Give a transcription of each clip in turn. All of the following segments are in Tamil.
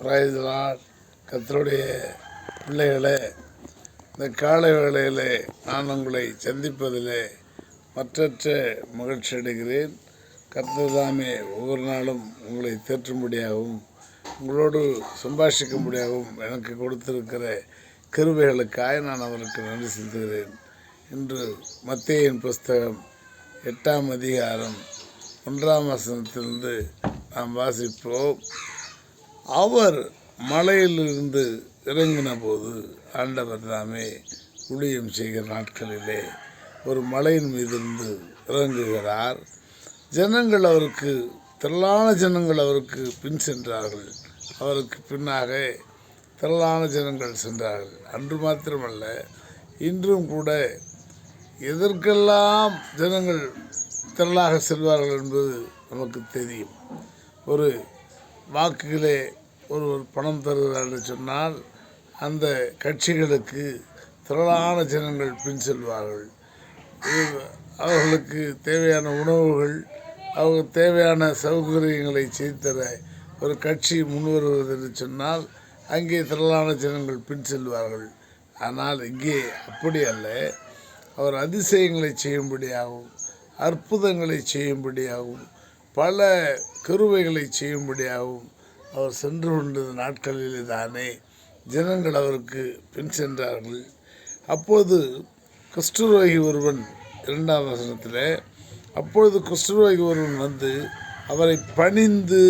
Praise the Lord. கர்த்தருடைய பிள்ளைகளே, இந்த காலை வேளையிலே நான் உங்களை சந்திப்பதிலே மற்றற்ற மகிழ்ச்சி அடைகிறேன். கர்த்தர் தாமே ஒவ்வொரு நாளும் உங்களை தேற்றும்படியாகவும் உங்களோடு சம்பாஷிக்கும்படியாகவும் எனக்கு கொடுத்திருக்கிற கிருபைகளுக்காக நான் அவருக்கு நன்றி செலுத்துகிறேன். இன்று மத்தேயின் புஸ்தகம் 8ஆம் அதிகாரம் 1ஆம் வசனத்திலிருந்து நாம் வாசிப்போம். அவர் மலையிலிருந்து இறங்கின போது ஆண்டவர் தாமே ஊழியம் செய்கிற நாட்களிலே ஒரு மலையின் மீதிருந்து இறங்குகிறார். ஜனங்கள் அவருக்கு திரளான ஜனங்கள் அவருக்கு பின் சென்றார்கள். அவருக்கு பின்னாக திரளான ஜனங்கள் சென்றார்கள். அன்று மாத்திரமல்ல, இன்றும் கூட எதற்கெல்லாம் ஜனங்கள் திரளாக செல்வார்கள் என்பது நமக்கு தெரியும். ஒரு வாக்குகளே ஒருவர் பணம் தருகிறார் என்று சொன்னால் அந்த கட்சிகளுக்கு திரளான ஜனங்கள் பின் செல்வார்கள். அவர்களுக்கு தேவையான உணவுகள், அவர்களுக்கு தேவையான சௌகரியங்களை செய்து தர ஒரு கட்சி முன்வருவது என்று சொன்னால் அங்கே திரளான ஜனங்கள் பின் செல்வார்கள். ஆனால் இங்கே அப்படி அல்ல. அவர் அதிசயங்களை செய்யும்படியாகவும் அற்புதங்களை செய்யும்படியாகவும் பல கிருபைகளை செய்யும்படியாகவும் அவர் சென்று கொண்ட நாட்களிலே தானே ஜனங்கள் அவருக்கு பின் சென்றார்கள். அப்போது குஷ்டரோகி ஒருவன் 2ஆம் வசனத்தில், அப்பொழுது குஷ்டரோகி ஒருவன் வந்து அவரை பணிந்து,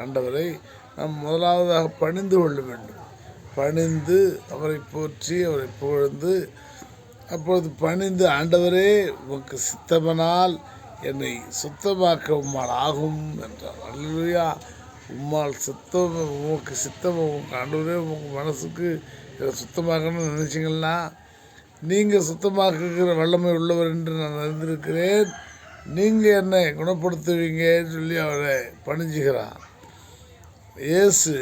ஆண்டவரை நாம் முதலாவதாக பணிந்து கொள்ள வேண்டும். பணிந்து அவரை போற்றி அவரை புகழ்ந்து, அப்பொழுது பணிந்து, ஆண்டவரே உமக்கு சித்தமானால் என்னை சுத்தமாக்க உம்மால் ஆகும் என்றார். அல்லேலூயா. உம்மால் சுத்தம், உமக்கு சித்தம், ஆண்டவரே உங்கள் மனசுக்கு இதை சுத்தமாக்கணும்னு நினச்சிங்கன்னா நீங்கள் சுத்தமாக்குகிற வல்லமை உள்ளவர் என்று நான் அறிந்திருக்கிறேன். நீங்கள் என்னை குணப்படுத்துவீங்கன்னு சொல்லி அவரை பணிஞ்சுகிறான். இயேசு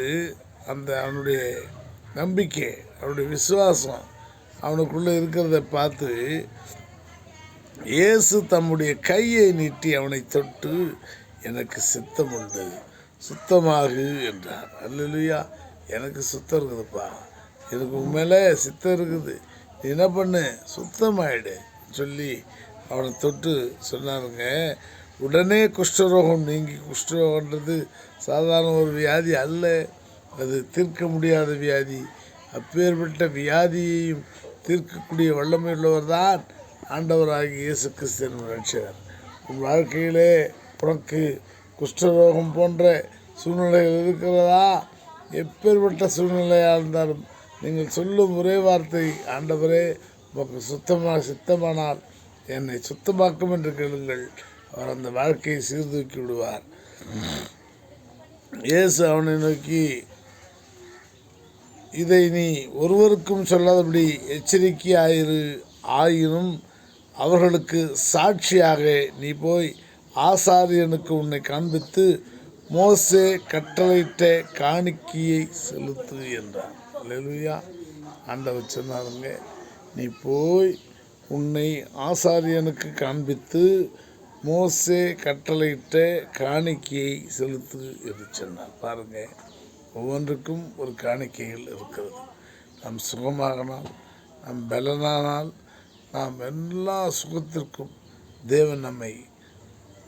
அவனுடைய நம்பிக்கை, அவனுடைய விசுவாசம் அவனுக்குள்ளே இருக்கிறத பார்த்து இயேசு தம்முடைய கையை நீட்டி அவனை தொட்டு, எனக்கு சித்தம் உண்டு, சுத்தமாகு என்றார். அல்லேலூயா. எனக்கு சுத்தம் இருக்குதுப்பா, எனக்கு உண்மையிலே சித்தம் இருக்குது, நீ என்ன பண்ணு, சுத்தமாயிடு சொல்லி அவனை தொட்டு சொன்னாருங்க. உடனே குஷ்டரோகம் நீங்கி. குஷ்டரோகன்றது சாதாரண ஒரு வியாதி அல்ல, அது தீர்க்க முடியாத வியாதி. அப்பேற்பட்ட வியாதியையும் தீர்க்கக்கூடிய வல்லமை உள்ளவர் தான் ஆண்டவராகிய இயேசு கிறிஸ்து ரட்சகர். உன் வாழ்க்கையிலே உனக்கு குஷ்டரோகம் போன்ற சூழ்நிலைகள் இருக்கிறதா? எப்பேற்பட்ட சூழ்நிலையாக இருந்தாலும் நீங்கள் சொல்லும் ஒரே வார்த்தை, ஆண்டவரே உமக்கு சித்தமானால் என்னை சுத்தமாக்கும் என்று கேளுங்கள். அவர் அந்த வாழ்க்கையை சீர்தூக்கி விடுவார். இயேசு அவனை நோக்கி, இதை நீ ஒருவருக்கும் சொல்லாதபடி எச்சரிக்கையாயிரு, ஆயினும் அவர்களுக்கு சாட்சியாக நீ போய் ஆசாரியனுக்கு உன்னை காண்பித்து மோசே கட்டளையிட்ட காணிக்கையை செலுத்து என்றார். அல்லேலூயா. ஆண்டவர் சொன்னாருங்க, நீ போய் உன்னை ஆசாரியனுக்கு காண்பித்து மோசே கட்டளையிட்ட காணிக்கையை செலுத்து என்று சொன்னார். பாருங்க, ஒவ்வொன்றுக்கும் ஒரு காணிக்கைகள் இருக்கிறது. நாம் சுகமாகனால், நாம் பலனானால், நாம் எல்லா சுகத்திற்கும் தேவன் நம்மை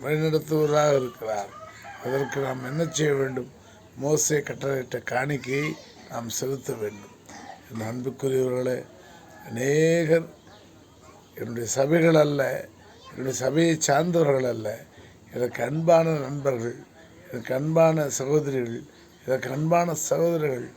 வழிநடத்துவதாக இருக்கிறார். அதற்கு நாம் என்ன செய்ய வேண்டும்? மோசே கட்டளையிட்ட காணிக்கையை நாம் செலுத்த வேண்டும். என் அன்புக்குரியவர்களே, அநேகர் என்னுடைய சபைகள் அல்ல, என்னுடைய சபையை சார்ந்தவர்கள் அல்ல, எனக்கு அன்பான நண்பர்கள், எனக்கு அன்பான சகோதரிகள், எனக்கு அன்பான சகோதரர்கள்